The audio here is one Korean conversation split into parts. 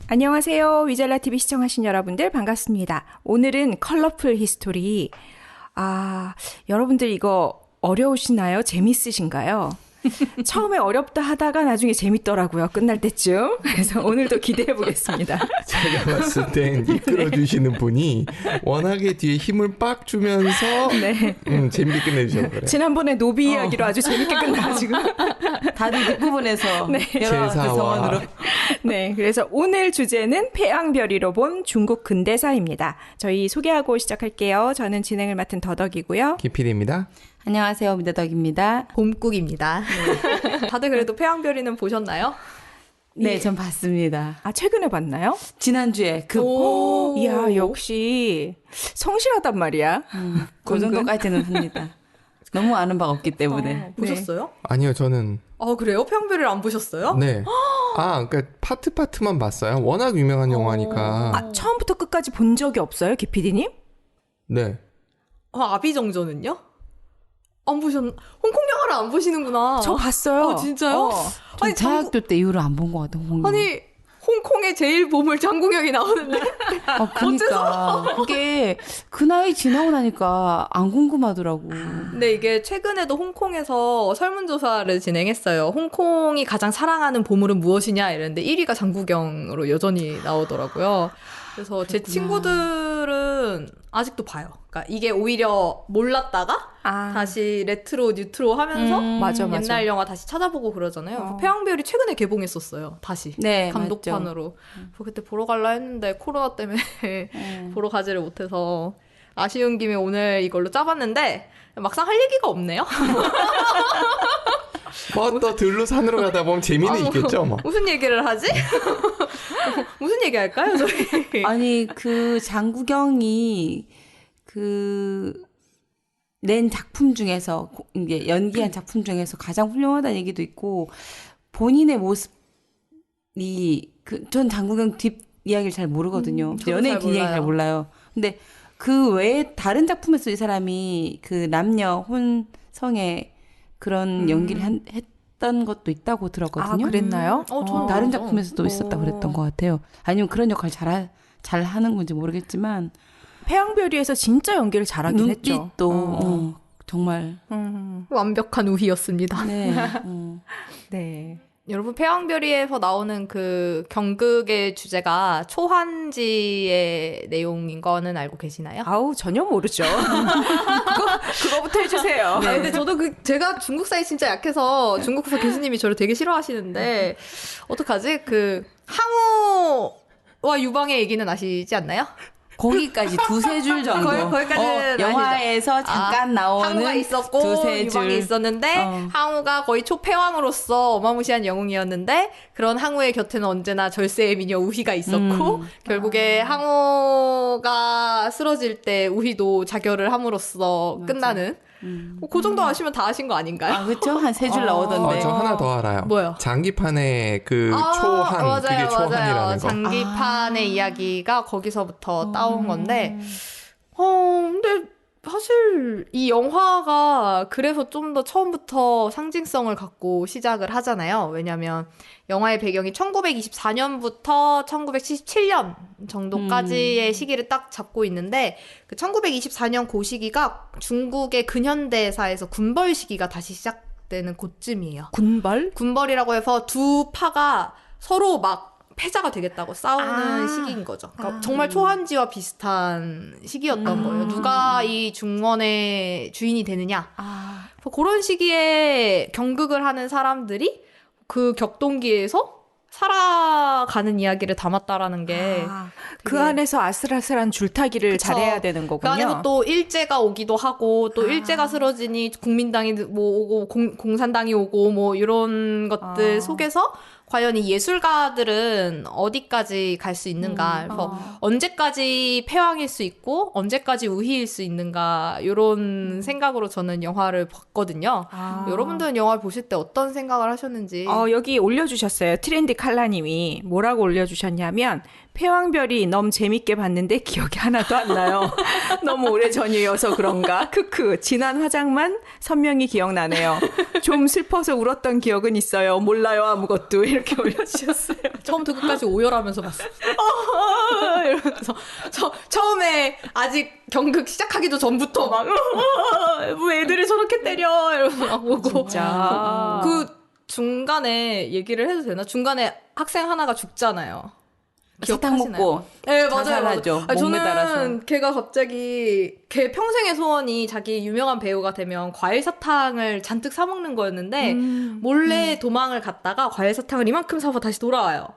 안녕하세요. 위잘라 TV 시청하신 여러분들 반갑습니다. 오늘은 컬러풀 히스토리. 여러분들 이거 어려우시나요? 재밌으신가요? 처음에 어렵다 하다가 나중에 재밌더라고요. 끝날 때쯤. 그래서 오늘도 기대해 보겠습니다. 제가 봤을 땐 이끌어주시는 분이 워낙에 뒤에 힘을 빡 주면서 재밌게 끝내주셨어요. 지난번에 노비 이야기로 아주 재밌게 끝나가지고. 다들 뒷부분에서 여러 성원으로. 네, 그래서 오늘 주제는 패왕별이로 본 중국 근대사입니다. 저희 소개하고 시작할게요. 저는 진행을 맡은 더덕이고요. 김PD입니다. 안녕하세요. 미더덕입니다. 봄국입니다. 네. 다들 그래도 패왕별이는 보셨나요? 네, 전 봤습니다. 최근에 봤나요? 지난주에 이야, 역시 성실하단 말이야. 그 정도까지는 합니다. 너무 아는 바가 없기 때문에. 보셨어요? 아니요, 저는. 그래요? 패왕별을 안 보셨어요? 네. 그러니까 파트만 봤어요. 워낙 유명한 영화니까. 처음부터 끝까지 본 적이 없어요, 기피디님? 네. 아비정전은요? 안 홍콩 영화를 안 보시는구나. 저 봤어요. 진짜요? 아니, 대학교 때 이후로 안 본 것 같아, 아니, 홍콩의 제일 보물 장국영이 나오는데. 그러니까. 그게 그 나이 지나고 나니까 안 궁금하더라고. 근데 이게 최근에도 홍콩에서 설문조사를 진행했어요. 홍콩이 가장 사랑하는 보물은 무엇이냐 이랬는데 1위가 장국영으로 여전히 나오더라고요. 그래서 제 친구들은 아직도 봐요. 그러니까 이게 오히려 몰랐다가 다시 레트로 뉴트로 하면서 맞아. 옛날 영화 다시 찾아보고 그러잖아요. 패왕별이 최근에 개봉했었어요. 다시 감독판으로. 그때 보러 갈라 했는데 코로나 때문에 보러 가지를 못해서 아쉬운 김에 오늘 이걸로 짜봤는데 막상 할 얘기가 없네요. 또 들로 산으로 가다 보면 재미는 있겠죠, 뭐. 무슨 얘기를 하지? 무슨 얘기 할까요, 저희? 아니, 그 장국영이 낸 작품 중에서, 이제 연기한 작품 중에서 가장 훌륭하다는 얘기도 있고, 본인의 모습이, 전 장국영 뒷 이야기를 잘 모르거든요. 연예인 뒷 이야기 잘 몰라요. 근데 그 외에 다른 작품에서 이 사람이 그 남녀 혼성의 그런 연기를 했던 것도 있다고 들었거든요. 그랬나요? 다른 작품에서도 있었다고 그랬던 것 같아요. 아니면 그런 역할 잘 하는 건지 모르겠지만 패왕별이에서 진짜 연기를 잘하긴 했죠. 눈빛도 정말 완벽한 우희였습니다. 네. 네. 여러분 패왕별이에서 나오는 그 경극의 주제가 초한지의 내용인 거는 알고 계시나요? 전혀 모르죠. 그거부터 해주세요. 근데 저도 제가 중국사에 진짜 약해서 중국사 교수님이 저를 되게 싫어하시는데 어떡하지? 항우와 유방의 얘기는 아시지 않나요? 거기까지 두세 줄 정도. 거기까지는 영화에서 잠깐 나오는 항우가 있었고 두세 줄. 유방이 있었는데 항우가 거의 초패왕으로서 어마무시한 영웅이었는데 그런 항우의 곁에는 언제나 절세의 미녀 우희가 있었고 결국에 항우가 쓰러질 때 우희도 자결을 함으로써 끝나는 그 정도 아시면 다 아신 거 아닌가요? 그렇죠? 한 세 줄 나오던데. 저 하나 더 알아요. 뭐요? 장기판의 초한, 맞아요, 그게 초한이라는 맞아요. 거. 장기판의 이야기가 거기서부터 따온 건데, 근데 사실 이 영화가 그래서 좀 더 처음부터 상징성을 갖고 시작을 하잖아요. 왜냐면 영화의 배경이 1924년부터 1977년 정도까지의 시기를 딱 잡고 있는데 그 1924년 그 시기가 중국의 근현대사에서 군벌 시기가 다시 시작되는 그쯤이에요. 군벌이라고 해서 두 파가 서로 막 패자가 되겠다고 싸우는 시기인 거죠. 그러니까 정말 초한지와 비슷한 시기였던 거예요. 누가 이 중원의 주인이 되느냐. 그런 시기에 경극을 하는 사람들이 그 격동기에서 살아가는 이야기를 담았다라는 게 그 안에서 아슬아슬한 줄타기를 그쵸. 잘해야 되는 거군요. 그 안에서 또 일제가 오기도 하고 또 일제가 쓰러지니 국민당이 뭐 오고 공산당이 오고 뭐 이런 것들 속에서 과연 이 예술가들은 어디까지 갈 수 있는가. 그래서 언제까지 패왕일 수 있고 언제까지 우희일 수 있는가 이런 생각으로 저는 영화를 봤거든요. 여러분들은 영화를 보실 때 어떤 생각을 하셨는지. 여기 올려주셨어요. 트렌디 칼라님이 뭐라고 올려주셨냐면 패왕별이 너무 재밌게 봤는데 기억이 하나도 안 나요. 너무 오래전이어서 그런가? 크크. 지난 화장만 선명히 기억나네요. 좀 슬퍼서 울었던 기억은 있어요. 몰라요 아무것도. 이렇게 올려주셨어요. 처음부터 끝까지 오열하면서 봤어요. 이러면서 처음에 아직 경극 시작하기도 전부터 막 왜 애들을 저렇게 때려 이러면서 막 보고 진짜. 그 중간에 얘기를 해도 되나? 중간에 학생 하나가 죽잖아요. 사탕 기억하시나요? 먹고 네, 자살하죠. 아니, 몸에 따라서. 저는 걔가 갑자기 걔 평생의 소원이 자기 유명한 배우가 되면 과일 사탕을 잔뜩 사 먹는 거였는데 몰래 도망을 갔다가 과일 사탕을 이만큼 사서 다시 돌아와요.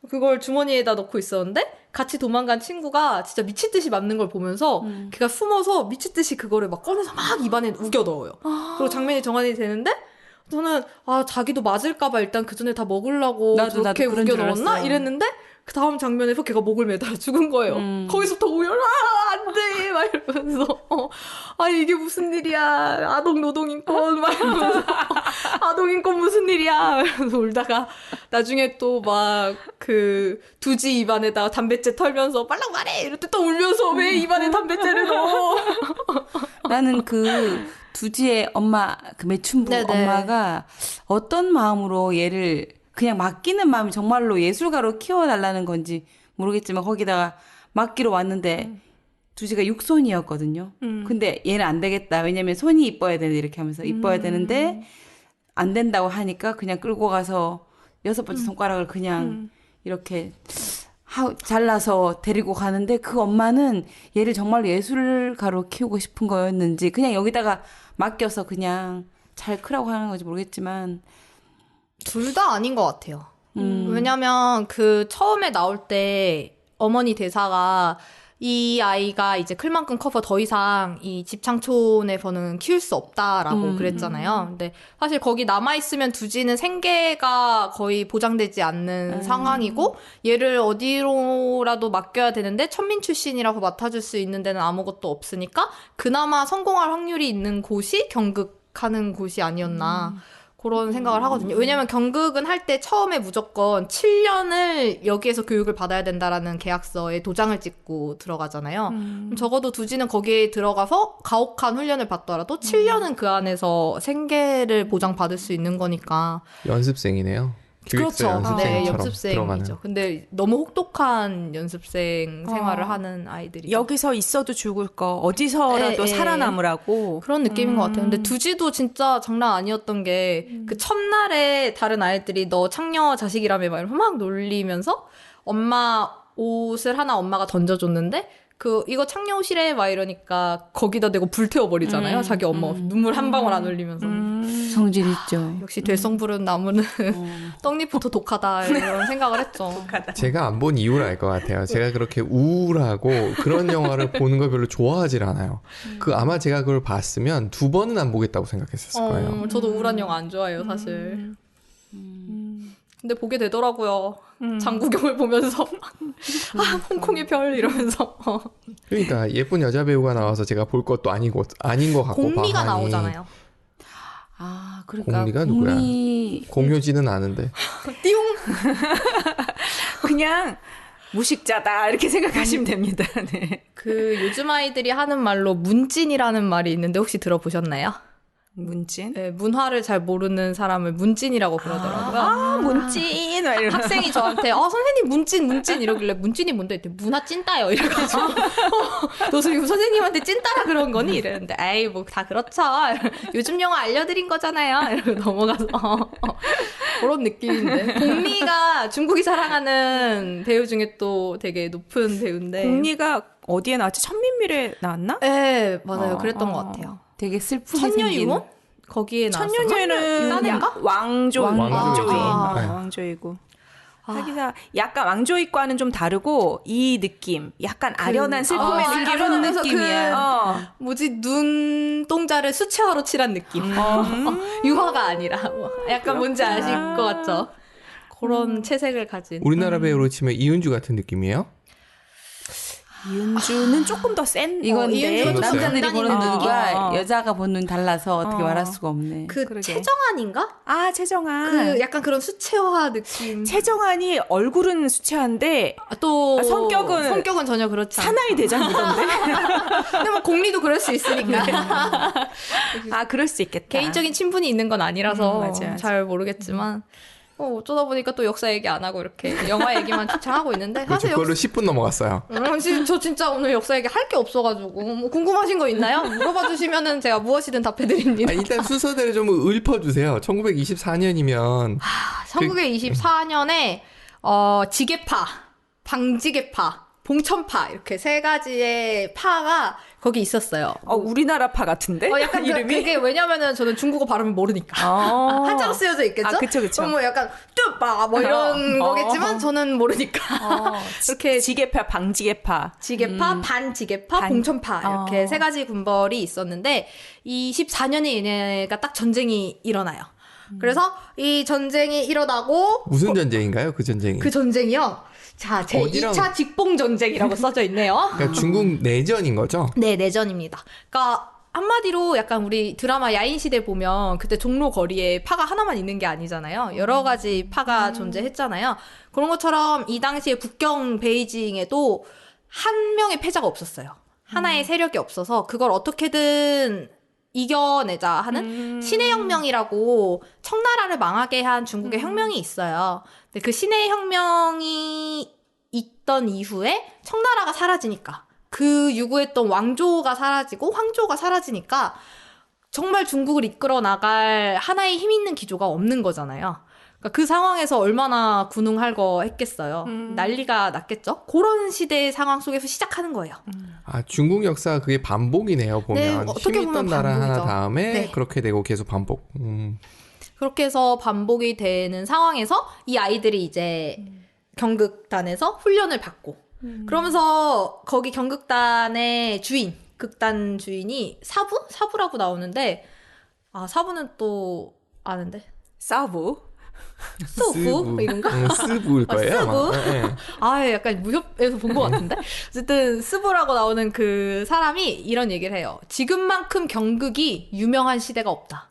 그걸 주머니에다 넣고 있었는데 같이 도망간 친구가 진짜 미치듯이 맞는 걸 보면서 걔가 숨어서 미치듯이 그거를 막 꺼내서 막 입안에 우겨 넣어요. 그리고 장면이 정한이 되는데 저는 자기도 맞을까봐 일단 그 전에 다 먹으려고 나도 그렇게 그런 우겨 줄 넣었나? 알았어요. 이랬는데 그 다음 장면에서 걔가 목을 매달아 죽은 거예요. 거기서부터 오열, 안 돼! 막 이러면서, 이게 무슨 일이야. 아동 노동인권, 막 이러면서, 아동인권 무슨 일이야. 이러면서 울다가, 나중에 또 막, 두지 입안에다 담배째 털면서, 빨랑 말해! 이럴 때 또 울면서, 왜 입안에 담배째를 넣어? 나는 그 두지의 엄마, 그 매춘부 네네. 엄마가 어떤 마음으로 얘를 그냥 맡기는 마음이 정말로 예술가로 키워달라는 건지 모르겠지만 거기다가 맡기러 왔는데 두지가 육손이었거든요. 근데 얘는 안 되겠다. 왜냐면 손이 이뻐야 되는데 이렇게 하면서 이뻐야 되는데 안 된다고 하니까 그냥 끌고 가서 6번째 손가락을 그냥 이렇게 잘라서 데리고 가는데 그 엄마는 얘를 정말로 예술가로 키우고 싶은 거였는지 그냥 여기다가 맡겨서 그냥 잘 크라고 하는 건지 모르겠지만 둘 다 아닌 것 같아요. 왜냐면 처음에 나올 때 어머니 대사가 이 아이가 이제 클 만큼 커서 더 이상 이 집창촌에서는 키울 수 없다라고 그랬잖아요. 근데 사실 거기 남아있으면 두지는 생계가 거의 보장되지 않는 상황이고 얘를 어디로라도 맡겨야 되는데 천민 출신이라고 맡아줄 수 있는 데는 아무것도 없으니까 그나마 성공할 확률이 있는 곳이 경극하는 곳이 아니었나. 그런 생각을 하거든요. 왜냐면 경극은 할 때 처음에 무조건 7년을 여기에서 교육을 받아야 된다라는 계약서에 도장을 찍고 들어가잖아요. 그럼 적어도 두지는 거기에 들어가서 가혹한 훈련을 받더라도 7년은 그 안에서 생계를 보장받을 수 있는 거니까. 연습생이네요. 그렇죠. 네, 연습생처럼 연습생이죠. 들어가는. 근데 너무 혹독한 연습생 생활을 하는 아이들이 여기서 있어도 죽을 거 어디서라도 살아남으라고 그런 느낌인 것 같아요. 근데 두지도 진짜 장난 아니었던 게 그 첫날에 다른 아이들이 너 창녀 자식이라며 막 놀리면서 엄마 옷을 하나 엄마가 던져줬는데 이거 창녀 옷이래 막 이러니까 거기다 대고 불태워버리잖아요. 자기 엄마 눈물 한 방울 안 흘리면서. 성질 있죠. 역시 될성부른 나무는 떡잎부터 독하다 이런 생각을 했죠. 제가 안 본 이유를 알 것 같아요. 제가 그렇게 우울하고 그런 영화를 보는 걸 별로 좋아하질 않아요. 아마 제가 그걸 봤으면 2번은 안 보겠다고 생각했었을 거예요. 저도 우울한 영화 안 좋아해요, 사실. 근데 보게 되더라고요. 장구경을 보면서 홍콩의 별 이러면서. 그러니까 예쁜 여자 배우가 나와서 제가 볼 것도 아닌 것 같고 공리가 바하니. 나오잖아요. 그러니까 공리가 누구야? 공효진은 아는데. 띠용. 그냥 무식자다 이렇게 생각하시면 됩니다. 네. 요즘 아이들이 하는 말로 문찐이라는 말이 있는데 혹시 들어보셨나요? 문찐? 네, 문화를 잘 모르는 사람을 문찐이라고 부르더라고요. 문찐! 학생이 저한테 선생님 문찐 이러길래 문찐이 뭔데? 문화 찐따요 이래가지고 너 지금 선생님한테 찐따라 그런 거니? 이랬는데 에이 뭐 다 그렇죠. 요즘 영화 알려드린 거잖아요. 이러고 넘어가서 그런 느낌인데 공리가 중국이 사랑하는 배우 중에 또 되게 높은 배우인데 공리가 어디에 나왔지? 천민미래 나왔나? 네 맞아요. 그랬던 것 같아요. 되게 슬프게 천녀유혼? 거기에 나왔어. 천녀유는 따낸가? 왕조이. 왕조이. 왕조이고. 하기사 약간 왕조이과는 좀 다르고 이 느낌, 약간 아련한 슬픔의 느낌 그런 느낌이야. 뭐지 눈동자를 수채화로 칠한 느낌. 유화가 아니라 뭐 약간 뭔지 아실 것 같죠? 그런 채색을 가진. 우리나라 배우로 치면 이은주 같은 느낌이에요? 이은주는 조금 더 센 이건 이은주가 좀 남자들이 보는 단단히 눈과 어. 여자가 보는 눈 달라서 어떻게 말할 수가 없네. 그 그러게. 최정안인가? 아, 최정안. 그 약간 그런 수채화 느낌. 최정안이 얼굴은 수채화인데 또 성격은 전혀 그렇지 않아. 사나이 대장이던데. 근데 뭐 공리도 그럴 수 있으니까. 아, 그럴 수 있겠다. 개인적인 친분이 있는 건 아니라서 맞아. 잘 모르겠지만 어쩌다 보니까 또 역사 얘기 안 하고 이렇게 영화 얘기만 주창하고 있는데 그렇죠. 사실 그걸로 10분 넘어갔어요. 저 진짜 오늘 역사 얘기 할 게 없어가지고 뭐 궁금하신 거 있나요? 물어봐 주시면은 제가 무엇이든 답해드립니다. 일단 순서대로 좀 읊어주세요. 1924년이면 1924년에 지게파, 방지게파, 봉천파 이렇게 세 가지의 파가 거기 있었어요. 우리나라 파 같은데? 약간 이름이? 그게 왜냐면은 저는 중국어 발음을 모르니까 어. 한자로 쓰여져 있겠죠? 아, 그쵸. 그럼 뭐 약간 뚜빠 뭐 이런 거겠지만 저는 모르니까 이렇게 지게파, 방지게파. 지게파, 반지게파, 반- 봉천파 이렇게 세 가지 군벌이 있었는데 24년에 얘네가 딱 전쟁이 일어나요. 그래서 이 전쟁이 일어나고 무슨 전쟁인가요? 그 전쟁이? 그 전쟁이요. 자, 제2차 직봉 전쟁이라고 써져 있네요. 그러니까 중국 내전인 거죠? 네, 내전입니다. 그러니까 한마디로 약간 우리 드라마 야인시대 보면 그때 종로 거리에 파가 하나만 있는 게 아니잖아요. 여러 가지 파가 존재했잖아요. 그런 것처럼 이 당시에 북경 베이징에도 한 명의 패자가 없었어요. 하나의 세력이 없어서 그걸 어떻게든 이겨내자 하는 신의 혁명이라고 청나라를 망하게 한 중국의 혁명이 있어요. 근데 그 신의 혁명이 있던 이후에 청나라가 사라지니까 그 유구했던 왕조가 사라지고 황조가 사라지니까 정말 중국을 이끌어 나갈 하나의 힘 있는 기조가 없는 거잖아요. 그러니까 그 상황에서 얼마나 군웅할거했겠어요. 난리가 났겠죠. 그런 시대의 상황 속에서 시작하는 거예요. 아, 중국 역사 그게 반복이네요. 보면 네, 어떻게 힘 있던 보면 나라 하나 반복이죠. 다음에 네. 그렇게 되고 계속 반복. 그렇게 해서 반복이 되는 상황에서 이 아이들이 이제 경극단에서 훈련을 받고 그러면서 거기 경극단의 주인, 극단 주인이 사부라고 나오는데 사부는 또 아는데 사부. 스부 이런가? 스부일 거예요. 아마. 스부? 네. 약간 무협에서 본 것 같은데? 어쨌든, 스부라고 나오는 그 사람이 이런 얘기를 해요. 지금만큼 경극이 유명한 시대가 없다.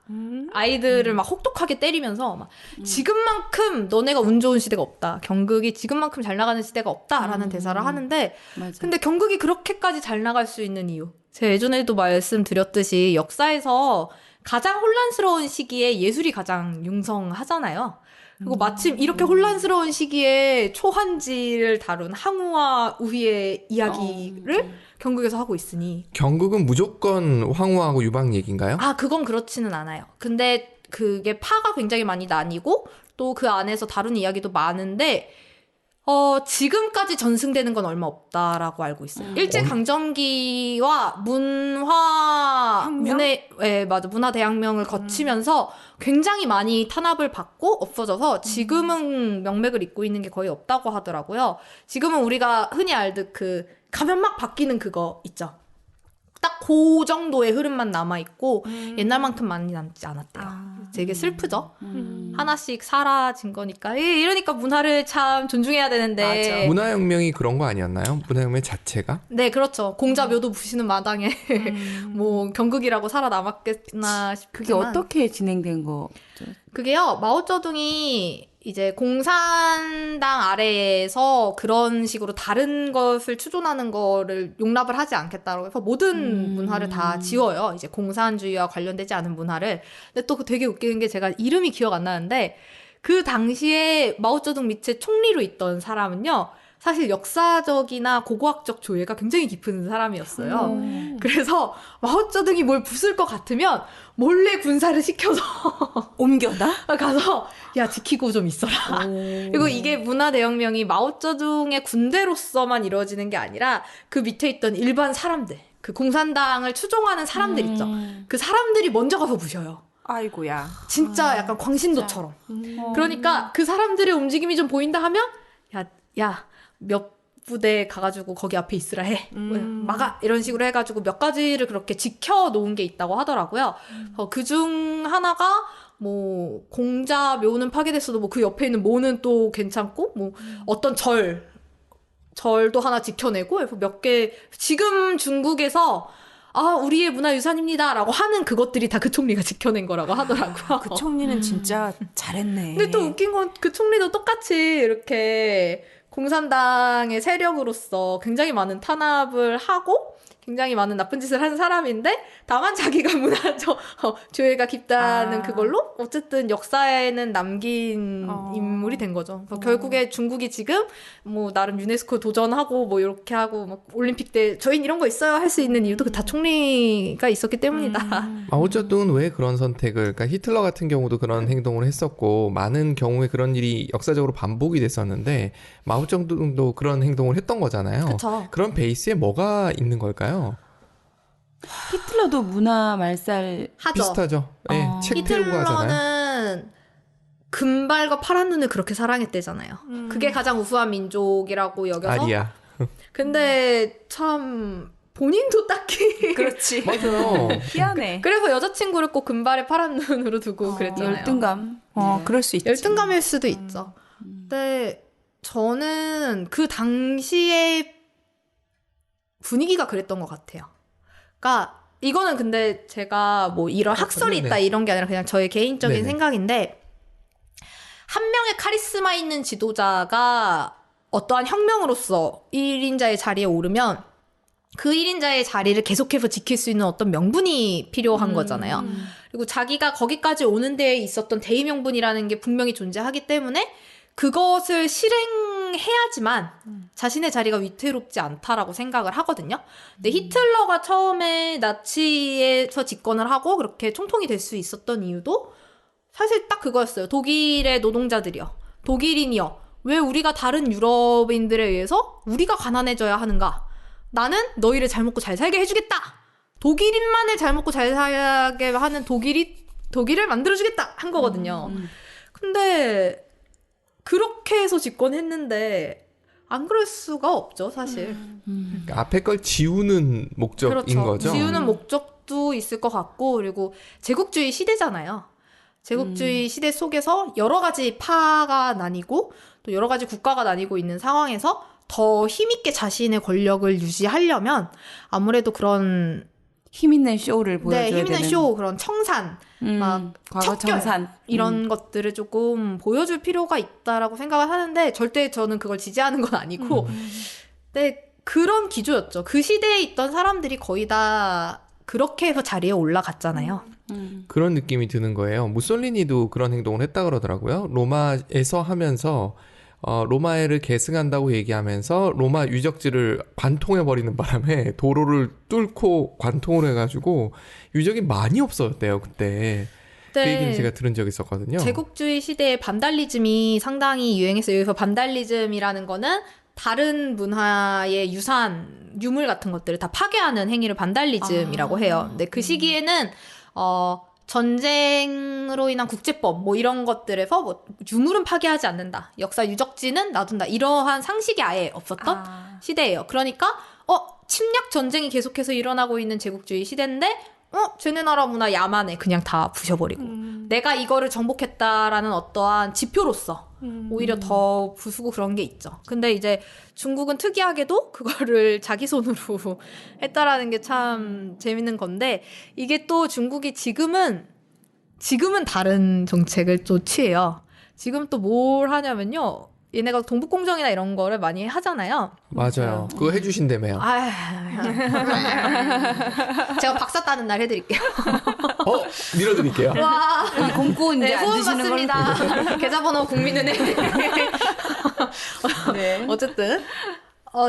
아이들을 막 혹독하게 때리면서, 막, 지금만큼 너네가 운 좋은 시대가 없다. 경극이 지금만큼 잘 나가는 시대가 없다라는 대사를 하는데, 맞아. 근데 경극이 그렇게까지 잘 나갈 수 있는 이유. 제가 예전에도 말씀드렸듯이 역사에서 가장 혼란스러운 시기에 예술이 가장 융성하잖아요. 그리고 마침 이렇게 혼란스러운 시기에 초한지를 다룬 항우와 우희의 이야기를 경극에서 하고 있으니. 경극은 무조건 황후하고 유방 얘기인가요? 그건 그렇지는 않아요. 근데 그게 파가 굉장히 많이 나뉘고 또 그 안에서 다룬 이야기도 많은데 지금까지 전승되는 건 얼마 없다라고 알고 있어요. 일제강점기와 문화 대혁명을 거치면서 굉장히 많이 탄압을 받고 없어져서 지금은 명맥을 잇고 있는 게 거의 없다고 하더라고요. 지금은 우리가 흔히 알듯 그 가면 막 바뀌는 그거 있죠. 딱 그 정도의 흐름만 남아있고 옛날만큼 많이 남지 않았대요. 되게 슬프죠? 하나씩 사라진 거니까. 이러니까 문화를 참 존중해야 되는데. 맞아. 문화혁명이 그런 거 아니었나요? 문화혁명 자체가? 네, 그렇죠. 공자 묘도 부시는 마당에 뭐 경극이라고 살아남았겠나 싶지만. 그게 어떻게 진행된 거죠? 그게요. 마오쩌둥이 이제 공산당 아래에서 그런 식으로 다른 것을 추존하는 거를 용납을 하지 않겠다고 해서 모든 문화를 다 지워요. 이제 공산주의와 관련되지 않은 문화를. 근데 또 되게 웃기는 게 제가 이름이 기억 안 나는데 그 당시에 마오쩌둥 밑에 총리로 있던 사람은요. 사실 역사적이나 고고학적 조예가 굉장히 깊은 사람이었어요. 그래서 마오쩌둥이 뭘 부술 것 같으면 몰래 군사를 시켜서 옮겨다? 가서 야 지키고 좀 있어라. 그리고 이게 문화대혁명이 마오쩌둥의 군대로서만 이루어지는 게 아니라 그 밑에 있던 일반 사람들, 그 공산당을 추종하는 사람들 있죠. 그 사람들이 먼저 가서 부셔요. 아이고야. 진짜 약간 광신도처럼. 그러니까 그 사람들의 움직임이 좀 보인다 하면 야 몇 부대 가가지고 거기 앞에 있으라 해. 막아. 이런 식으로 해가지고 몇 가지를 그렇게 지켜놓은 게 있다고 하더라고요. 그중 하나가 뭐 공자 묘는 파괴됐어도 뭐 그 옆에 있는 모는 또 괜찮고 뭐 어떤 절 절도 하나 지켜내고 그래서 몇 개 지금 중국에서 우리의 문화유산입니다라고 하는 그것들이 다 그 총리가 지켜낸 거라고 하더라고요. 그 총리는 진짜 잘했네. 근데 또 웃긴 건 그 총리도 똑같이 이렇게 공산당의 세력으로서 굉장히 많은 탄압을 하고 굉장히 많은 나쁜 짓을 한 사람인데 다만 자기가 문화적 조예가 깊다는 그걸로 어쨌든 역사에는 남긴 인물이 된 거죠. 그래서 결국에 중국이 지금 뭐 나름 유네스코 도전하고 뭐 이렇게 하고 막 올림픽 때 저희는 이런 거 있어요 할 수 있는 이유도 다 총리가 있었기 때문이다. 마오쩌둥은 왜 그런 선택을, 그러니까 히틀러 같은 경우도 그런 행동을 했었고 많은 경우에 그런 일이 역사적으로 반복이 됐었는데 마오쩌둥도 그런 행동을 했던 거잖아요. 그쵸. 그런 베이스에 뭐가 있는 걸까요? 히틀러도 문화 말살 하죠. 비슷하죠. 네, 책 태우고 하잖아요. 히틀러는 금발과 파란 눈을 그렇게 사랑했대잖아요. 그게 가장 우수한 민족이라고 여겨서. 아리아. 근데 참 본인도 딱히 그렇지. 맞아요. 희한해. 그래서 여자친구를 꼭 금발에 파란 눈으로 두고 그랬잖아요. 열등감. 그럴 수 있지. 열등감일 수도 있죠. 근데 저는 그 당시에 분위기가 그랬던 것 같아요. 그러니까 이거는 근데 제가 뭐 이런 학설이 있다 이런 게 아니라 그냥 저의 개인적인 네네. 생각인데 한 명의 카리스마 있는 지도자가 어떠한 혁명으로서 1인자의 자리에 오르면 그 1인자의 자리를 계속해서 지킬 수 있는 어떤 명분이 필요한 거잖아요. 그리고 자기가 거기까지 오는 데에 있었던 대의 명분이라는 게 분명히 존재하기 때문에 그것을 실행해야지만 자신의 자리가 위태롭지 않다라고 생각을 하거든요. 근데 히틀러가 처음에 나치에서 집권을 하고 그렇게 총통이 될 수 있었던 이유도 사실 딱 그거였어요. 독일의 노동자들이요. 독일인이요. 왜 우리가 다른 유럽인들에 의해서 우리가 가난해져야 하는가? 나는 너희를 잘 먹고 잘 살게 해주겠다. 독일인만을 잘 먹고 잘 살게 하는 독일을 만들어주겠다 한 거거든요. 근데 그렇게 해서 집권했는데 안 그럴 수가 없죠, 사실. 그러니까 앞에 걸 지우는 목적인 그렇죠. 거죠. 지우는 목적도 있을 것 같고 그리고 제국주의 시대잖아요. 제국주의 시대 속에서 여러 가지 파가 나뉘고 또 여러 가지 국가가 나뉘고 있는 상황에서 더 힘있게 자신의 권력을 유지하려면 아무래도 그런 힘있는 쇼를 보여줘야 되는. 힘있는 쇼, 그런 청산, 막 과거 척결 청산 이런 것들을 조금 보여줄 필요가 있다라고 생각을 하는데 절대 저는 그걸 지지하는 건 아니고 근데 그런 기조였죠. 그 시대에 있던 사람들이 거의 다 그렇게 해서 자리에 올라갔잖아요. 그런 느낌이 드는 거예요. 무솔리니도 그런 행동을 했다 그러더라고요. 로마에서 하면서 로마를 계승한다고 얘기하면서 로마 유적지를 관통해버리는 바람에 도로를 뚫고 관통을 해가지고 유적이 많이 없어졌대요, 그때. 그 얘기는 제가 들은 적이 있었거든요. 제국주의 시대에 반달리즘이 상당히 유행했어요. 여기서 반달리즘이라는 거는 다른 문화의 유산, 유물 같은 것들을 다 파괴하는 행위를 반달리즘이라고 해요. 근데 그 시기에는 전쟁으로 인한 국제법 뭐 이런 것들에서 뭐 유물은 파괴하지 않는다. 역사 유적지는 놔둔다. 이러한 상식이 아예 없었던 시대예요. 그러니까 침략 전쟁이 계속해서 일어나고 있는 제국주의 시대인데 쟤네 나라 문화 야만해. 그냥 다 부셔버리고. 내가 이거를 정복했다라는 어떠한 지표로서 오히려 더 부수고 그런 게 있죠. 근데 이제 중국은 특이하게도 그거를 자기 손으로 했다라는 게 참 재밌는 건데 이게 또 중국이 지금은 다른 정책을 또 취해요. 지금 또 뭘 하냐면요. 얘네가 동북공정이나 이런 거를 많이 하잖아요. 맞아요. 그거 해주신다며요. 제가 박사 따는 날 해드릴게요. 밀어드릴게요. 와, 공고 이제 네, 안 후원 드시는 걸로. 받습니다. 계좌번호 국민은행. 네. 어쨌든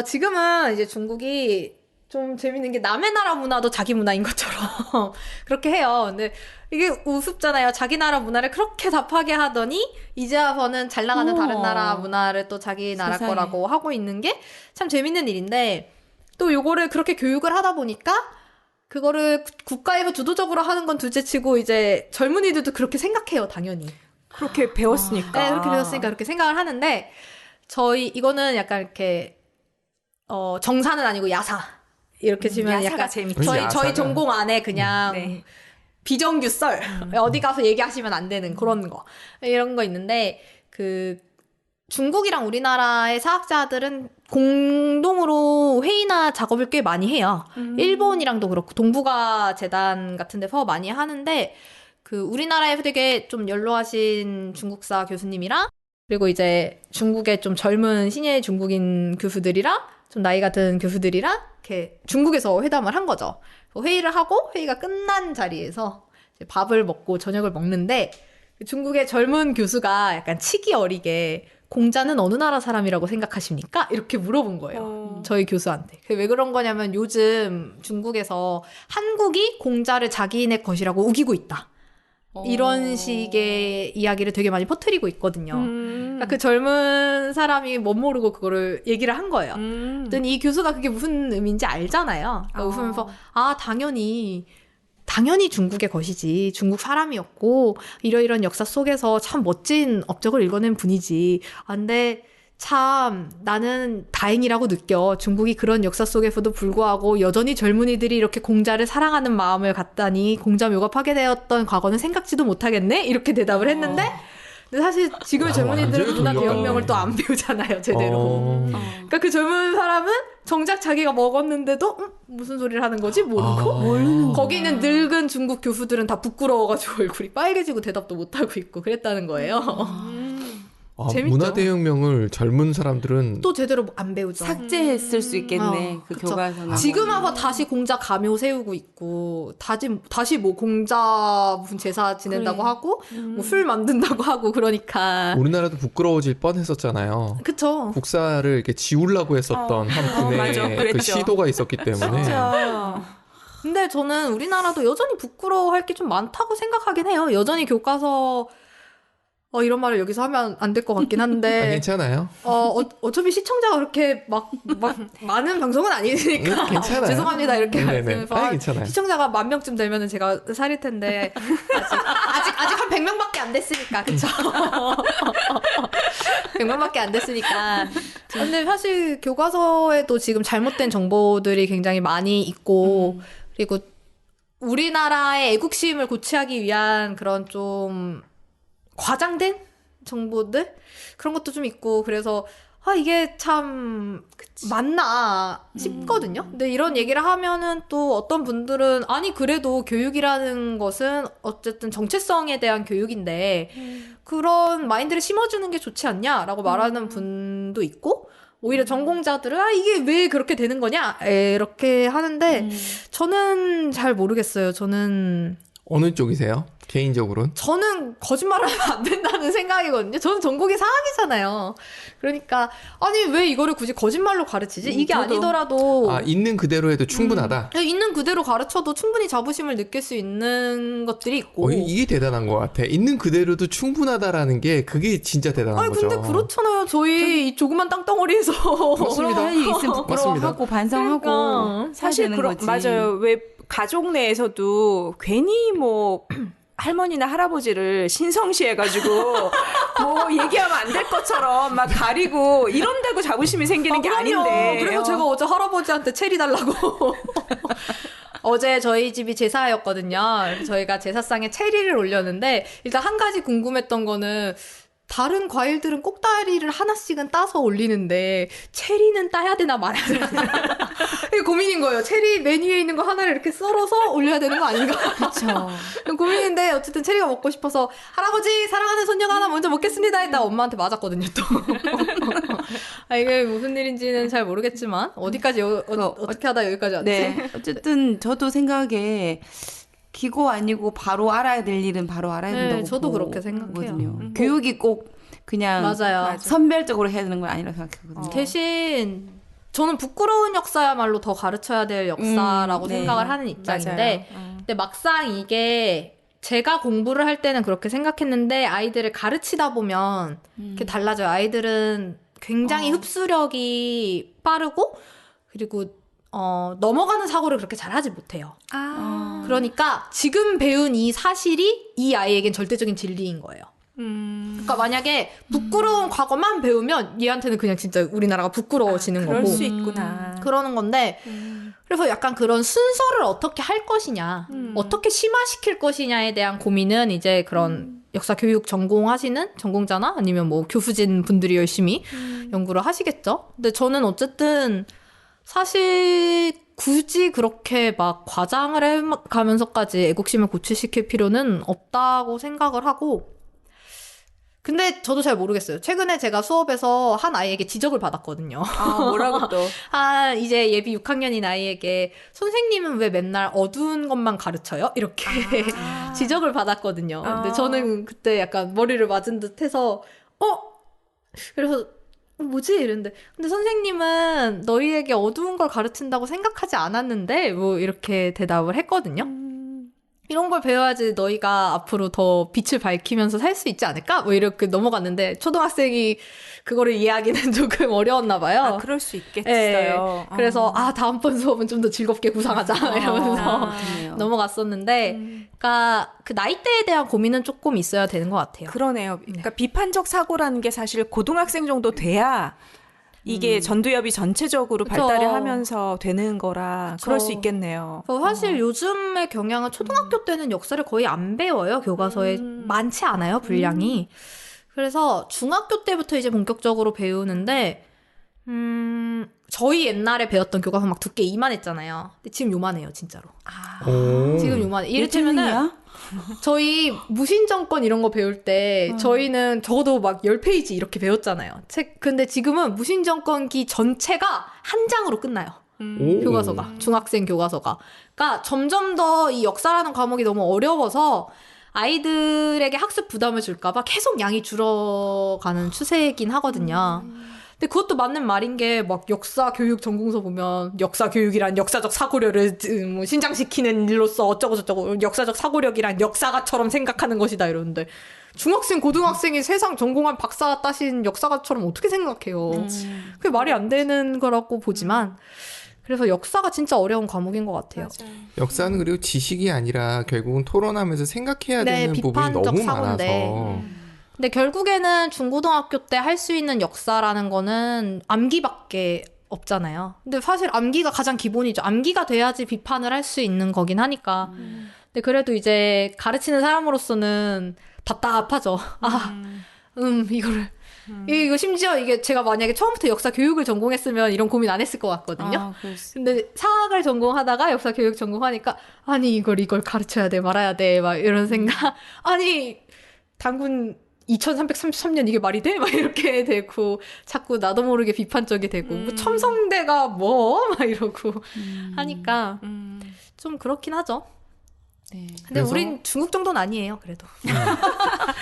지금은 이제 중국이 좀 재밌는 게 남의 나라 문화도 자기 문화인 것처럼 그렇게 해요. 근데 이게 우습잖아요. 자기 나라 문화를 그렇게 답하게 하더니 이제 와서는 잘 나가는 다른 나라 문화를 또 자기 나라 세상에. 거라고 하고 있는 게 참 재밌는 일인데 또 요거를 그렇게 교육을 하다 보니까 그거를 국가에서 주도적으로 하는 건 둘째치고 이제 젊은이들도 그렇게 생각해요. 당연히. 그렇게 배웠으니까. 네, 그렇게 배웠으니까 그렇게 생각을 하는데 이거는 약간 이렇게 정사는 아니고 야사 이렇게 치면 야사가 약간 재밌죠. 저희 야사가. 전공 안에 그냥 네. 비정규썰 어디 가서 얘기하시면 안 되는 그런 거 이런 거 있는데 그 중국이랑 우리나라의 사학자들은 공동으로 회의나 작업을 꽤 많이 해요. 일본이랑도 그렇고 동북아 재단 같은 데서 많이 하는데 그 우리나라에 되게 좀 연로하신 중국사 교수님이랑 그리고 이제 중국의 좀 젊은 신예 중국인 교수들이랑 좀 나이가 든 교수들이랑 이렇게 중국에서 회담을 한 거죠. 회의를 하고 회의가 끝난 자리에서 이제 밥을 먹고 저녁을 먹는데 중국의 젊은 교수가 약간 치기 어리게 공자는 어느 나라 사람이라고 생각하십니까? 이렇게 물어본 거예요. 저희 교수한테. 왜 그런 거냐면 요즘 중국에서 한국이 공자를 자기네 것이라고 우기고 있다. 이런 식의 이야기를 되게 많이 퍼뜨리고 있거든요. 그러니까 그 젊은 사람이 못 모르고 그거를 얘기를 한 거예요. 그랬더니 이 교수가 그게 무슨 의미인지 알잖아요. 그러니까 웃으면서 당연히 중국의 것이지. 중국 사람이었고 이러이런 역사 속에서 참 멋진 업적을 읽어낸 분이지. 근데 참 나는 다행이라고 느껴. 중국이 그런 역사 속에서도 불구하고 여전히 젊은이들이 이렇게 공자를 사랑하는 마음을 갖다니 공자묘가 파괴되었던 과거는 생각지도 못하겠네? 이렇게 대답을 했는데 근데 사실 지금의 젊은이들은 완전히 문화 돌려가네. 대혁명을 또 안 배우잖아요. 제대로. 그러니까 그 젊은 사람은 정작 자기가 먹었는데도 무슨 소리를 하는 거지 모르고 모르는 거기는 늙은 중국 교수들은 다 부끄러워가지고 얼굴이 빨개지고 대답도 못하고 있고 그랬다는 거예요. 재밌죠? 문화대혁명을 젊은 사람들은 또 제대로 안 배우죠. 삭제했을 수 있겠네. 그 그쵸. 교과서는. 지금 와서 다시 공자 가묘 세우고 있고 다시 뭐 공자 무슨 제사 지낸다고 그래. 하고 뭐 술 만든다고 하고 그러니까 우리나라도 부끄러워질 뻔했었잖아요. 그쵸. 국사를 이렇게 지우려고 했었던 한 분의 맞아. 그 그랬죠. 시도가 있었기 때문에 진짜. 근데 저는 우리나라도 여전히 부끄러워할 게 좀 많다고 생각하긴 해요. 여전히 교과서 이런 말을 여기서 하면 안 될 것 같긴 한데 괜찮아요. 어차피 시청자가 그렇게 막 많은 방송은 아니니까 괜찮아요. 죄송합니다 이렇게 네네네. 말씀해서 아니, 괜찮아요. 시청자가 10,000명쯤 되면은 제가 살일 텐데 아직 한 100명밖에 안 됐으니까 그쵸 100명밖에 안 됐으니까 근데 사실 교과서에도 지금 잘못된 정보들이 굉장히 많이 있고 그리고 우리나라의 애국심을 고취하기 위한 그런 좀 과장된 정보들? 그런 것도 좀 있고, 그래서, 이게 참, 맞나 싶거든요? 근데 이런 얘기를 하면은 또 어떤 분들은, 아니, 그래도 교육이라는 것은 어쨌든 정체성에 대한 교육인데, 그런 마인드를 심어주는 게 좋지 않냐? 라고 말하는 분도 있고, 오히려 전공자들은, 이게 왜 그렇게 되는 거냐? 이렇게 하는데, 저는 잘 모르겠어요. 저는 어느 쪽이세요? 개인적으로는? 저는 거짓말을 하면 안 된다는 생각이거든요. 저는 전공이 사학이잖아요. 그러니까 아니 왜 이거를 굳이 거짓말로 가르치지? 이게 저도. 아니더라도 있는 그대로 해도 충분하다. 있는 그대로 가르쳐도 충분히 자부심을 느낄 수 있는 것들이 있고. 이게 대단한 것 같아. 있는 그대로도 충분하다라는 게 그게 진짜 대단한 거죠. 근데 그렇잖아요. 저희 이 조그만 땅덩어리에서 맞습니다. 할 일 있으면 부끄러워하고 반성하고 그러니까. 사실 해야 되는 거지. 맞아요. 왜 가족 내에서도 괜히 뭐 할머니나 할아버지를 신성시해가지고 뭐 얘기하면 안 될 것처럼 막 가리고 이런다고 자부심이 생기는 게 그럼요. 아닌데. 그래서 제가 어제 할아버지한테 체리 달라고. 어제 저희 집이 제사였거든요. 저희가 제사상에 체리를 올렸는데 일단 한 가지 궁금했던 거는 다른 과일들은 꼭다리를 하나씩은 따서 올리는데 체리는 따야 되나 말아야 되나 이게 고민인 거예요. 체리 메뉴에 있는 거 하나를 이렇게 썰어서 올려야 되는 거 아닌가? 그렇죠. 고민인데 어쨌든 체리가 먹고 싶어서 할아버지 사랑하는 손녀가 하나 먼저 먹겠습니다 했다 엄마한테 맞았거든요 또. 이게 무슨 일인지는 잘 모르겠지만 어디까지 어떻게 하다 여기까지 왔지? 네. 어쨌든 저도 생각에 기고 아니고 바로 알아야 될 일은 바로 알아야 된다고 네, 저도 그렇게 생각해요. 보거든요. 교육이 꼭 그냥 맞아요. 선별적으로 해야 되는 건 아니라고 생각하거든요. 대신 저는 부끄러운 역사야말로 더 가르쳐야 될 역사라고 네. 생각을 하는 입장인데 근데 막상 이게 제가 공부를 할 때는 그렇게 생각했는데 아이들을 가르치다 보면 이렇게 달라져요. 아이들은 굉장히 흡수력이 빠르고 그리고 넘어가는 사고를 그렇게 잘하지 못해요. 그러니까 지금 배운 이 사실이 이 아이에겐 절대적인 진리인 거예요. 그러니까 만약에 부끄러운 과거만 배우면 얘한테는 그냥 진짜 우리나라가 부끄러워지는 그럴 거고 수 있구나. 그러는 건데 그래서 약간 그런 순서를 어떻게 할 것이냐 어떻게 심화시킬 것이냐에 대한 고민은 이제 그런 역사 교육 전공하시는 전공자나 아니면 뭐 교수진 분들이 열심히 연구를 하시겠죠. 근데 저는 어쨌든 사실 굳이 그렇게 막 과장을 해가면서까지 애국심을 고취시킬 필요는 없다고 생각을 하고, 근데 저도 잘 모르겠어요. 최근에 제가 수업에서 한 아이에게 지적을 받았거든요. 뭐라고 또? 이제 예비 6학년인 아이에게 선생님은 왜 맨날 어두운 것만 가르쳐요? 이렇게 지적을 받았거든요. 근데 저는 그때 약간 머리를 맞은 듯 해서, 그래서 뭐지? 이랬는데, 근데 선생님은 너희에게 어두운 걸 가르친다고 생각하지 않았는데, 뭐 이렇게 대답을 했거든요. 이런 걸 배워야지 너희가 앞으로 더 빛을 밝히면서 살 수 있지 않을까? 뭐 이렇게 넘어갔는데, 초등학생이 그거를 이해하기는 조금 어려웠나 봐요. 그럴 수 있겠어요. 네. 그래서 다음번 수업은 좀 더 즐겁게 구상하자 이러면서 넘어갔었는데, 그러니까 그 나이대에 대한 고민은 조금 있어야 되는 것 같아요. 그러네요. 그러니까 비판적 사고라는 게 사실 고등학생 정도 돼야 이게 전두엽이 전체적으로 그쵸. 발달을 하면서 되는 거라 그쵸. 그럴 수 있겠네요. 사실 요즘의 경향은 초등학교 때는 역사를 거의 안 배워요. 교과서에 많지 않아요, 분량이. 그래서 중학교 때부터 이제 본격적으로 배우는데, 저희 옛날에 배웠던 교과서 막 두께 이만했잖아요. 근데 지금 요만해요, 진짜로. 오. 지금 요만해. 이를테면은 저희 무신정권 이런 거 배울 때 저희는 적어도 막 10페이지 이렇게 배웠잖아요. 근데 지금은 무신정권기 전체가 한 장으로 끝나요. 교과서가. 중학생 교과서가. 그러니까 점점 더 이 역사라는 과목이 너무 어려워서 아이들에게 학습 부담을 줄까봐 계속 양이 줄어가는 추세이긴 하거든요. 근데 그것도 맞는 말인 게 막 역사 교육 전공서 보면 역사 교육이란 역사적 사고력을 뭐 신장시키는 일로서 어쩌고 저쩌고 역사적 사고력이란 역사가처럼 생각하는 것이다 이러는데 중학생 고등학생이 세상 전공한 박사 따신 역사가처럼 어떻게 생각해요. 그게 말이 안 되는 거라고 보지만 그래서 역사가 진짜 어려운 과목인 것 같아요. 역사는 그리고 지식이 아니라 결국은 토론하면서 생각해야 네, 되는 부분이 비판적 너무 사고인데. 많아서. 근데 결국에는 중고등학교 때 할 수 있는 역사라는 거는 암기밖에 없잖아요. 근데 사실 암기가 가장 기본이죠. 암기가 돼야지 비판을 할 수 있는 거긴 하니까. 근데 그래도 이제 가르치는 사람으로서는 답답하죠. 이거를. 이거 심지어 이게 제가 만약에 처음부터 역사 교육을 전공했으면 이런 고민 안 했을 것 같거든요. 근데 사학을 전공하다가 역사 교육 전공하니까 아니 이걸 가르쳐야 돼 말아야 돼 막 이런 생각. 아니 단군 2333년 이게 말이 돼? 막 이렇게 되고 자꾸 나도 모르게 비판적이 되고 뭐 첨성대가 뭐? 막 이러고 하니까 좀 그렇긴 하죠. 네. 근데 우린 중국 정도는 아니에요. 그래도.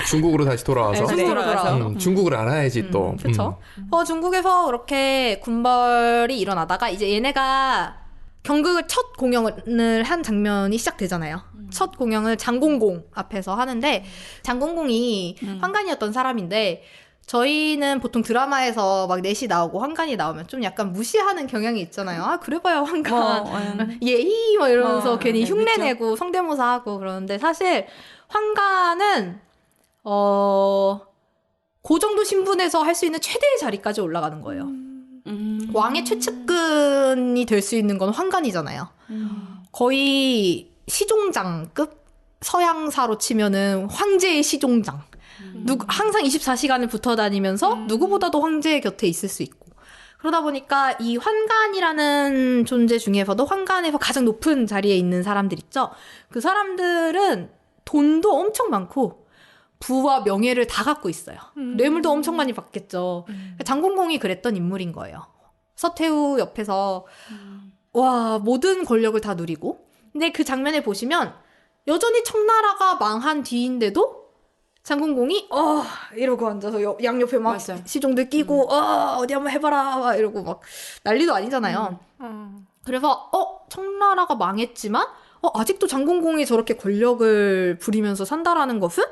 중국으로 다시 돌아와서. 네, 중국으로 돌아와서. 중국을 알아야지 또. 그렇죠. 중국에서 그렇게 군벌이 일어나다가 이제 얘네가 경극을 첫 공연을 한 장면이 시작되잖아요. 첫 공연을 장공공 앞에서 하는데 장공공이 환관이었던 사람인데 저희는 보통 드라마에서 막 넷이 나오고 환관이 나오면 좀 약간 무시하는 경향이 있잖아요. 아 그래봐야 환관 예히 막 이러면서 괜히 흉내 내고 성대모사 하고 그러는데 사실 환관은 그 정도 신분에서 할 수 있는 최대의 자리까지 올라가는 거예요. 왕의 최측근이 될 수 있는 건 환관이잖아요. 거의 시종장급 서양사로 치면은 황제의 시종장. 항상 24시간을 붙어 다니면서 누구보다도 황제의 곁에 있을 수 있고. 그러다 보니까 이 환관이라는 존재 중에서도 환관에서 가장 높은 자리에 있는 사람들 있죠. 그 사람들은 돈도 엄청 많고 부와 명예를 다 갖고 있어요. 뇌물도 엄청 많이 받겠죠. 장공공이 그랬던 인물인 거예요. 서태후 옆에서 와 모든 권력을 다 누리고 근데 그 장면을 보시면 여전히 청나라가 망한 뒤인데도 장공공이 이러고 앉아서 양옆에 막 맞아. 시종들 끼고 어디 한번 해봐라 막 이러고 막 난리도 아니잖아요. 그래서 청나라가 망했지만 아직도 장공공이 저렇게 권력을 부리면서 산다라는 것은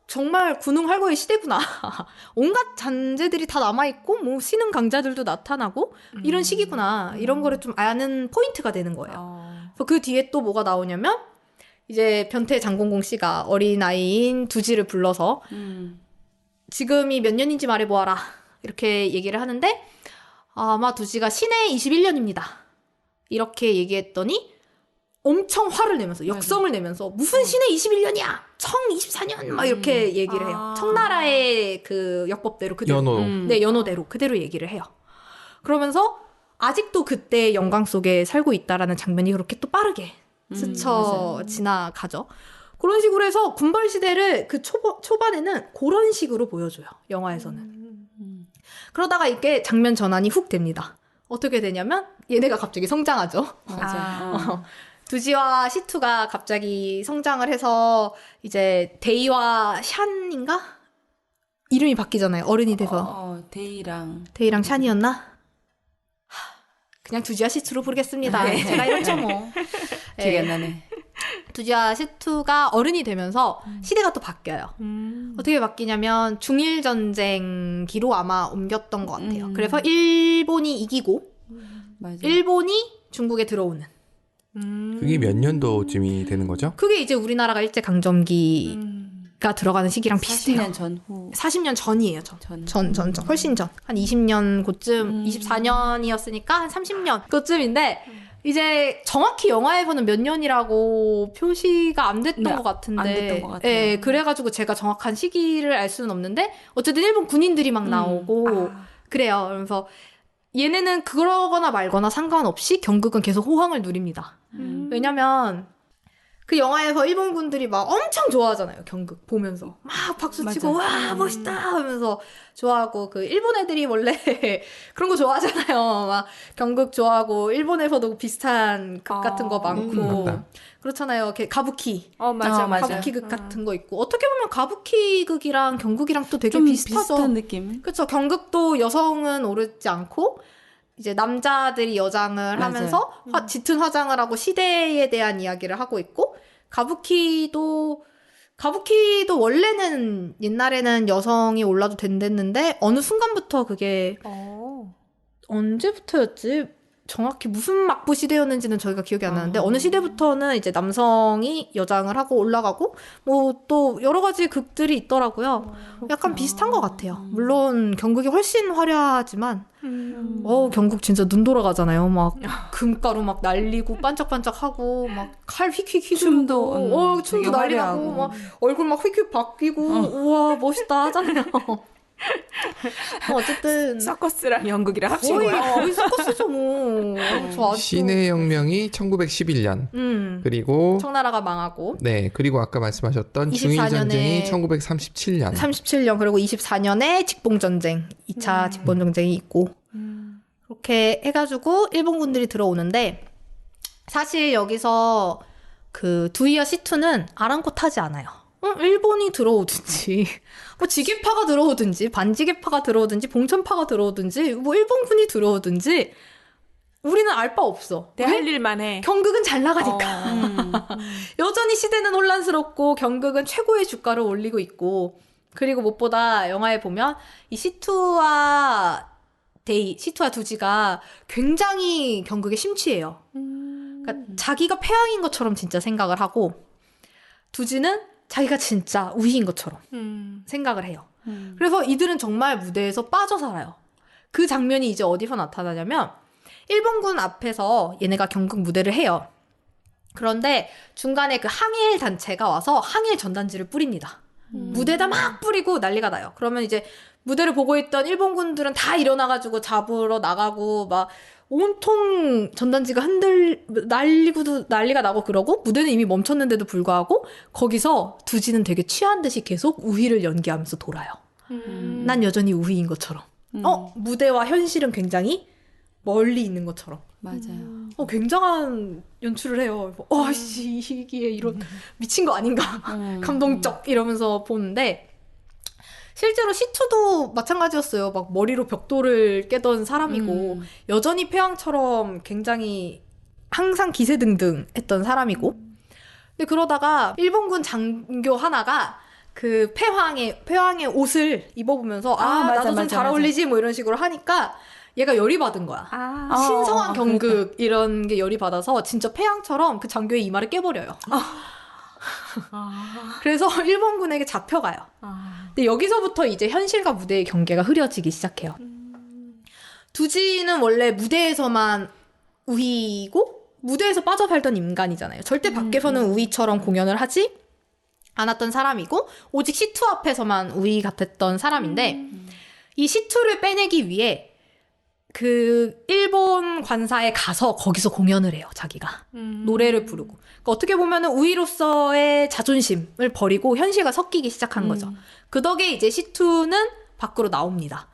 정말 군웅할거의 시대구나. 온갖 잔재들이 다 남아있고 뭐 신흥 강자들도 나타나고 이런 시기구나. 이런 거를 좀 아는 포인트가 되는 거예요. 그래서 그 뒤에 또 뭐가 나오냐면 이제 변태 장공공 씨가 어린아이인 두지를 불러서 지금이 몇 년인지 말해보아라. 이렇게 얘기를 하는데 아마 두지가 신해 21년입니다. 이렇게 얘기했더니 엄청 화를 내면서 역성을 내면서 무슨 신의 21년이야 청 24년 막 이렇게 얘기를 해요. 청나라의 그 역법대로 그대로 연호. 네 연호대로 그대로 얘기를 해요. 그러면서 아직도 그때의 영광 속에 살고 있다라는 장면이 그렇게 또 빠르게 스쳐 지나가죠. 그런 식으로 해서 군벌 시대를 그 초반에는 그런 식으로 보여줘요. 영화에서는. 그러다가 이게 장면 전환이 훅 됩니다. 어떻게 되냐면 얘네가 갑자기 성장하죠. 맞아. 두지와 시투가 갑자기 성장을 해서 이제 데이와 샨인가? 이름이 바뀌잖아요. 어른이 돼서. 데이랑 샨이었나? 그냥 두지와 시투로 부르겠습니다. 제가 이렇죠 뭐. 기억이 안 나네. 두지와 시투가 어른이 되면서 시대가 또 바뀌어요. 어떻게 바뀌냐면 중일 전쟁기로 아마 옮겼던 것 같아요. 그래서 일본이 이기고 맞아. 일본이 중국에 들어오는. 그게 몇 년도쯤이 되는 거죠? 그게 이제 우리나라가 일제강점기가 들어가는 시기랑 비슷해요. 40년 전후. 40년 전이에요. 전. 훨씬 전. 한 20년 그쯤, 24년이었으니까 한 30년 그쯤인데 이제 정확히 영화에서는 몇 년이라고 표시가 안 됐던 것 같은데. 안 됐던 것 같아요. 예, 그래가지고 제가 정확한 시기를 알 수는 없는데 어쨌든 일본 군인들이 막 나오고 그래요. 그래서 얘네는 그러거나 말거나 상관없이 경극은 계속 호황을 누립니다. 왜냐면 그 영화에서 일본군들이 막 엄청 좋아하잖아요. 경극 보면서 막 박수치고 와 멋있다 하면서 좋아하고 그 일본 애들이 원래 그런 거 좋아하잖아요. 막 경극 좋아하고 일본에서도 비슷한 극 같은 거 많고 맞다. 그렇잖아요. 이렇게 가부키 맞아. 가부키극 같은 거 있고 어떻게 보면 가부키극이랑 경극이랑 또 되게 좀 비슷하죠. 비슷한 느낌. 그렇죠. 경극도 여성은 오르지 않고 이제 남자들이 여장을 맞아요. 하면서 짙은 화장을 하고 시대에 대한 이야기를 하고 있고 가부키도 원래는 옛날에는 여성이 올라도 된댔는데 어느 순간부터 그게 언제부터였지? 정확히 무슨 막부 시대였는지는 저희가 기억이 안 나는데 어느 시대부터는 이제 남성이 여장을 하고 올라가고 뭐 또 여러 가지 극들이 있더라고요. 약간 비슷한 것 같아요. 물론 경극이 훨씬 화려하지만 경극 진짜 눈 돌아가잖아요. 막 금가루 막 날리고 반짝반짝하고 막 칼 휙휙 휘두르고 춤도 되게 난리 화려하고. 나고 막 얼굴 막 휙휙 바뀌고 우와 멋있다 하잖아요. 어쨌든 서커스랑 연극이랑 합친 거의 거야. 거의 서커스죠 뭐. 저 아직도 신의 혁명이 1911년. 그리고 청나라가 망하고 네, 그리고 아까 말씀하셨던 24년에 중일 전쟁이 1937년. 37년 그리고 24년에 직봉전쟁 2차 직봉전쟁이 있고 그렇게 해가지고 일본군들이 들어오는데 사실 여기서 그 두이와 시투는 아랑곳하지 않아요. 일본이 들어오든지 뭐 지게파가 들어오든지 반지게파가 들어오든지 봉천파가 들어오든지 뭐 일본군이 들어오든지 우리는 알 바 없어. 내 할 일만 해. 경극은 잘 나가니까. 여전히 시대는 혼란스럽고 경극은 최고의 주가를 올리고 있고 그리고 무엇보다 영화에 보면 이 시투와 두지가 굉장히 경극에 심취해요. 그러니까 자기가 패왕인 것처럼 진짜 생각을 하고 두지는 자기가 진짜 우희인 것처럼 생각을 해요. 그래서 이들은 정말 무대에서 빠져 살아요. 그 장면이 이제 어디서 나타나냐면 일본군 앞에서 얘네가 경극 무대를 해요. 그런데 중간에 그 항일 단체가 와서 항일 전단지를 뿌립니다. 무대에다 막 뿌리고 난리가 나요. 그러면 이제 무대를 보고 있던 일본군들은 다 일어나가지고 잡으러 나가고 막 온통 전단지가 날리고도 난리가 나고 그러고 무대는 이미 멈췄는데도 불구하고 거기서 두지는 되게 취한 듯이 계속 우희를 연기하면서 돌아요. 난 여전히 우희인 것처럼. 무대와 현실은 굉장히 멀리 있는 것처럼. 맞아요. 굉장한 연출을 해요. 이 시기에 이런 미친 거 아닌가? 감동적 이러면서 보는데 실제로 시투도 마찬가지였어요. 막 머리로 벽돌을 깨던 사람이고 여전히 패왕처럼 굉장히 항상 기세등등했던 사람이고. 근데 그러다가 일본군 장교 하나가 그 패왕의 옷을 입어보면서 나도 좀 잘 어울리지 뭐 이런 식으로 하니까 얘가 열이 받은 거야. 신성한 경극 이런 게 열이 받아서 진짜 패왕처럼 그 장교의 이마를 깨버려요. 그래서 일본군에게 잡혀가요. 근데 여기서부터 이제 현실과 무대의 경계가 흐려지기 시작해요. 두지는 원래 무대에서만 우희고 무대에서 빠져 살던 인간이잖아요. 절대 밖에서는 우희처럼 공연을 하지 않았던 사람이고 오직 시투 앞에서만 우희 같았던 사람인데 이 시투를 빼내기 위해 그 일본 관사에 가서 거기서 공연을 해요. 자기가 노래를 부르고. 그러니까 어떻게 보면은 우희로서의 자존심을 버리고 현실과 섞이기 시작한 거죠. 그 덕에 이제 시투는 밖으로 나옵니다.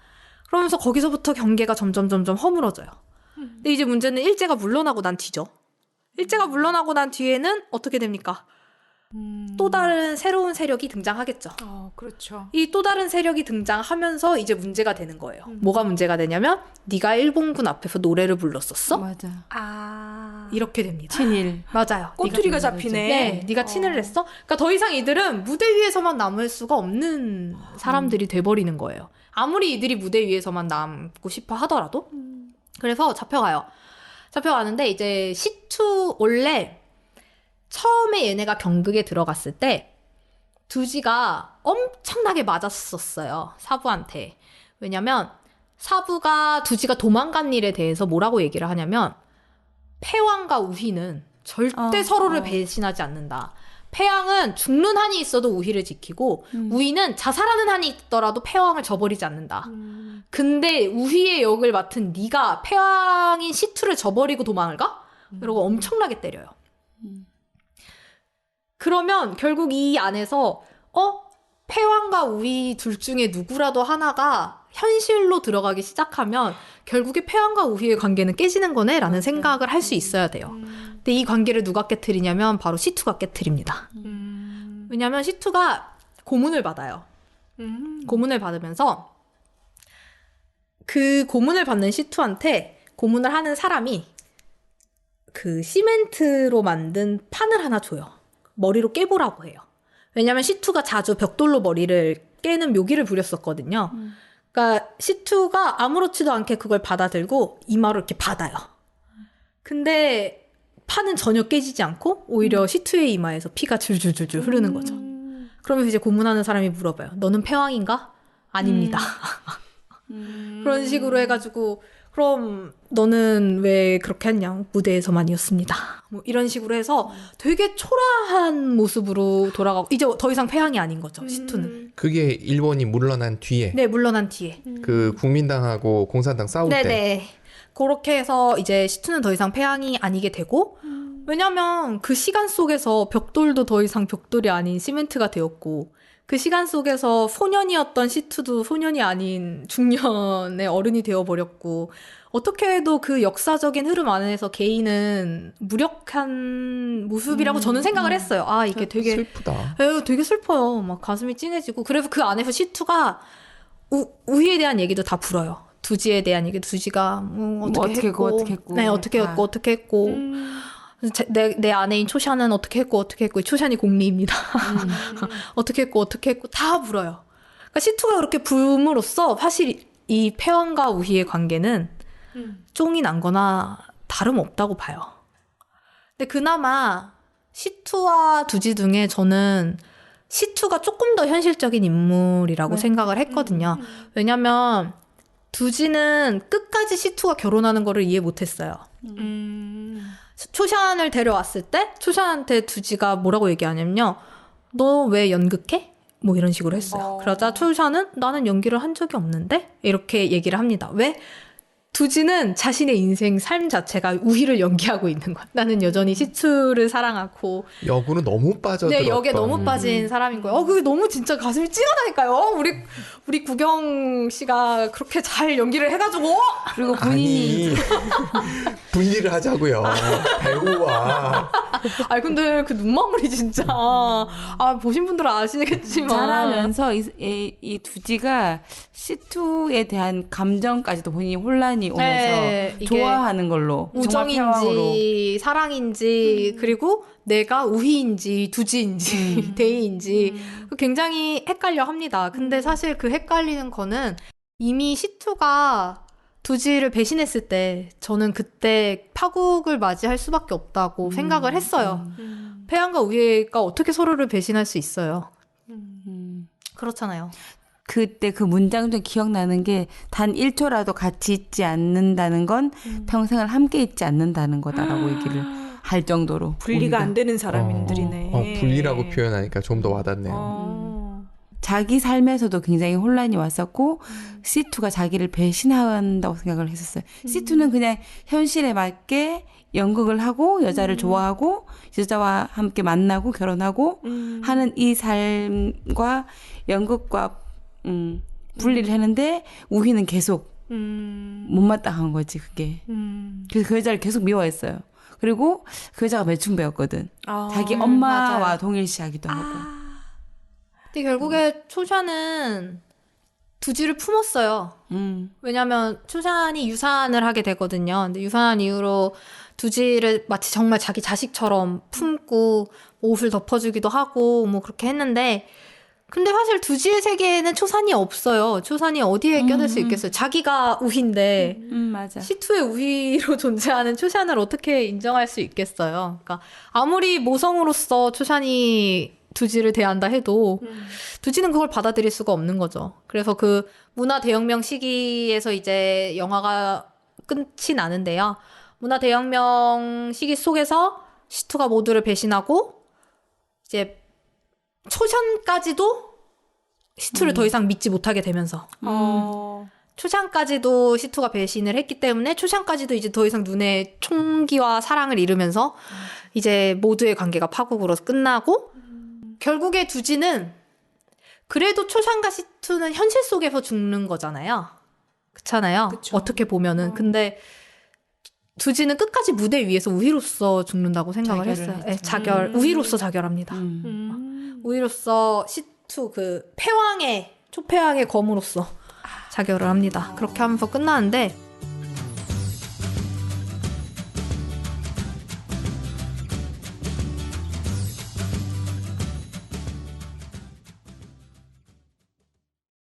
그러면서 거기서부터 경계가 점점 허물어져요. 근데 이제 문제는 일제가 물러나고 난 뒤죠. 일제가 물러나고 난 뒤에는 어떻게 됩니까? 또 다른 새로운 세력이 등장하겠죠. 그렇죠. 이 또 다른 세력이 등장하면서 이제 문제가 되는 거예요. 뭐가 문제가 되냐면 네가 일본군 앞에서 노래를 불렀었어? 맞아. 이렇게 됩니다. 친일. 맞아요. 꼬투리가 잡히네. 네, 네가 친일을 했어? 그러니까 더 이상 이들은 무대 위에서만 남을 수가 없는 사람들이 돼버리는 거예요. 아무리 이들이 무대 위에서만 남고 싶어 하더라도. 그래서 잡혀가요. 잡혀가는데 이제 시투 원래 처음에 얘네가 경극에 들어갔을 때 두지가 엄청나게 맞았었어요. 사부한테. 왜냐면 사부가 두지가 도망간 일에 대해서 뭐라고 얘기를 하냐면 패왕과 우희는 절대 서로를 배신하지 않는다. 패왕은 죽는 한이 있어도 우희를 지키고 우희는 자살하는 한이 있더라도 패왕을 저버리지 않는다. 근데 우희의 역을 맡은 네가 패왕인 시투를 저버리고 도망을 가? 이러고 엄청나게 때려요. 그러면 결국 이 안에서 패왕과 우희 둘 중에 누구라도 하나가 현실로 들어가기 시작하면 결국에 패왕과 우희의 관계는 깨지는 거네 라는 생각을 할 수 있어야 돼요. 근데 이 관계를 누가 깨트리냐면 바로 시투가 깨트립니다. 왜냐면 시투가 고문을 받아요. 고문을 받으면서 그 고문을 받는 시투한테 고문을 하는 사람이 그 시멘트로 만든 판을 하나 줘요. 머리로 깨보라고 해요. 왜냐면 시투가 자주 벽돌로 머리를 깨는 묘기를 부렸었거든요. 그러니까 시투가 아무렇지도 않게 그걸 받아들고 이마로 이렇게 받아요. 근데 판은 전혀 깨지지 않고 오히려 시투의 이마에서 피가 줄줄줄줄 흐르는 거죠. 그러면서 이제 고문하는 사람이 물어봐요. 너는 패왕인가? 아닙니다. 그런 식으로 해가지고 그럼 너는 왜 그렇게 했냐? 무대에서만이었습니다. 뭐 이런 식으로 해서 되게 초라한 모습으로 돌아가고 이제 더 이상 패왕이 아닌 거죠. 시투는. 그게 일본이 물러난 뒤에 네, 물러난 뒤에. 그 국민당하고 공산당 싸울 때 네네. 그렇게 해서 이제 시투는 더 이상 패왕이 아니게 되고 왜냐면 그 시간 속에서 벽돌도 더 이상 벽돌이 아닌 시멘트가 되었고 그 시간 속에서 소년이었던 시투도 소년이 아닌 중년의 어른이 되어버렸고 어떻게 해도 그 역사적인 흐름 안에서 개인은 무력한 모습이라고 저는 생각을 했어요. 아 이게 되게 슬프다. 되게 슬퍼요. 막 가슴이 찡해지고 그래서 그 안에서 시투가 우희에 대한 얘기도 다 불어요. 두지에 대한 얘기도 두지가 어떻게 했고 네 어떻게 했고 내 아내인 초샨은 어떻게 했고 초샨이 공리입니다. 어떻게 했고 다 불어요. 그러니까 시투가 그렇게 부음으로써 사실 이 패왕과 우희의 관계는 쫑이 난 거나 다름없다고 봐요. 근데 그나마 시투와 두지 중에 저는 시투가 조금 더 현실적인 인물이라고 생각을 했거든요. 왜냐면 두지는 끝까지 시투가 결혼하는 거를 이해 못했어요. 초샨을 데려왔을 때 초샨한테 두지가 뭐라고 얘기하냐면요. 너 왜 연극해? 뭐 이런 식으로 했어요. 그러자 초샨은 나는 연기를 한 적이 없는데? 이렇게 얘기를 합니다. 왜? 두지는 자신의 인생 삶 자체가 우희를 연기하고 있는 거야. 나는 여전히 시투를 사랑하고 역으로 너무 빠져들었던. 네, 역에 너무 빠진 사람인 거예요. 그게 너무 진짜 가슴이 찡하다니까요. 우리 구경 씨가 그렇게 잘 연기를 해가지고 그리고 본인이 분리를 하자고요. 배우와. 아니 근데 그 눈망울이 진짜 보신 분들은 아시겠지만 잘하면서 이 두지가 시투에 대한 감정까지도 본인이 혼란이 오면서 네, 이게 좋아하는 걸로 정말 패왕으로. 우정인지 사랑인지 그리고 내가 우희인지 두지인지 대의인지 굉장히 헷갈려 합니다. 근데 사실 그 헷갈리는 거는 이미 시투가 두지를 배신했을 때 저는 그때 파국을 맞이할 수밖에 없다고 생각을 했어요. 패왕과 우희가 어떻게 서로를 배신할 수 있어요. 그렇잖아요. 그때 그 문장 중 기억나는 게 단 1초라도 같이 있지 않는다는 건 평생을 함께 있지 않는다는 거다라고 얘기를 할 정도로 분리가 안 되는 어, 사람들이네. 분리라고 표현하니까 좀 더 와닿네요. 자기 삶에서도 굉장히 혼란이 왔었고 C2가 자기를 배신한다고 생각을 했었어요. C2는 그냥 현실에 맞게 연극을 하고 여자를 좋아하고 여자와 함께 만나고 결혼하고 하는 이 삶과 연극과 분리를 했는데 우희는 계속 못마땅한 거지 그게. 그래서 그 여자를 계속 미워했어요. 그리고 그 여자가 매춘배였거든. 자기 엄마와 맞아요. 동일시하기도 하고. 근데 결국에 초샤는 두지를 품었어요. 왜냐면 초샤니 유산을 하게 되거든요. 근데 유산한 이후로 두지를 마치 정말 자기 자식처럼 품고 옷을 덮어주기도 하고 뭐 그렇게 했는데 근데 사실 두지의 세계에는 초산이 없어요. 초산이 어디에 껴들 수 있겠어요. 자기가 우희인데 맞아. C2의 우희로 존재하는 초샨을 어떻게 인정할 수 있겠어요. 그러니까 아무리 모성으로서 초샨이 두지를 대한다 해도 두지는 그걸 받아들일 수가 없는 거죠. 그래서 그 문화 대혁명 시기에서 이제 영화가 끝이 나는데요. 문화 대혁명 시기 속에서 C2가 모두를 배신하고 이제 초샨까지도 C2를 더 이상 믿지 못하게 되면서 초샨까지도 C2가 배신을 했기 때문에 초샨까지도 이제 더 이상 눈에 총기와 사랑을 잃으면서 이제 모두의 관계가 파국으로 끝나고 결국에 두지는 그래도 초샨과 C2는 현실 속에서 죽는 거잖아요. 그렇잖아요. 그쵸. 어떻게 보면은. 근데 두지는 끝까지 무대 위에서 우희로서 죽는다고 생각을 자결을 했어요. 했죠. 네, 우희로서 자결합니다. 우희로서 C2 그 초패왕의 검으로서 자결을 합니다. 그렇게 하면서 끝나는데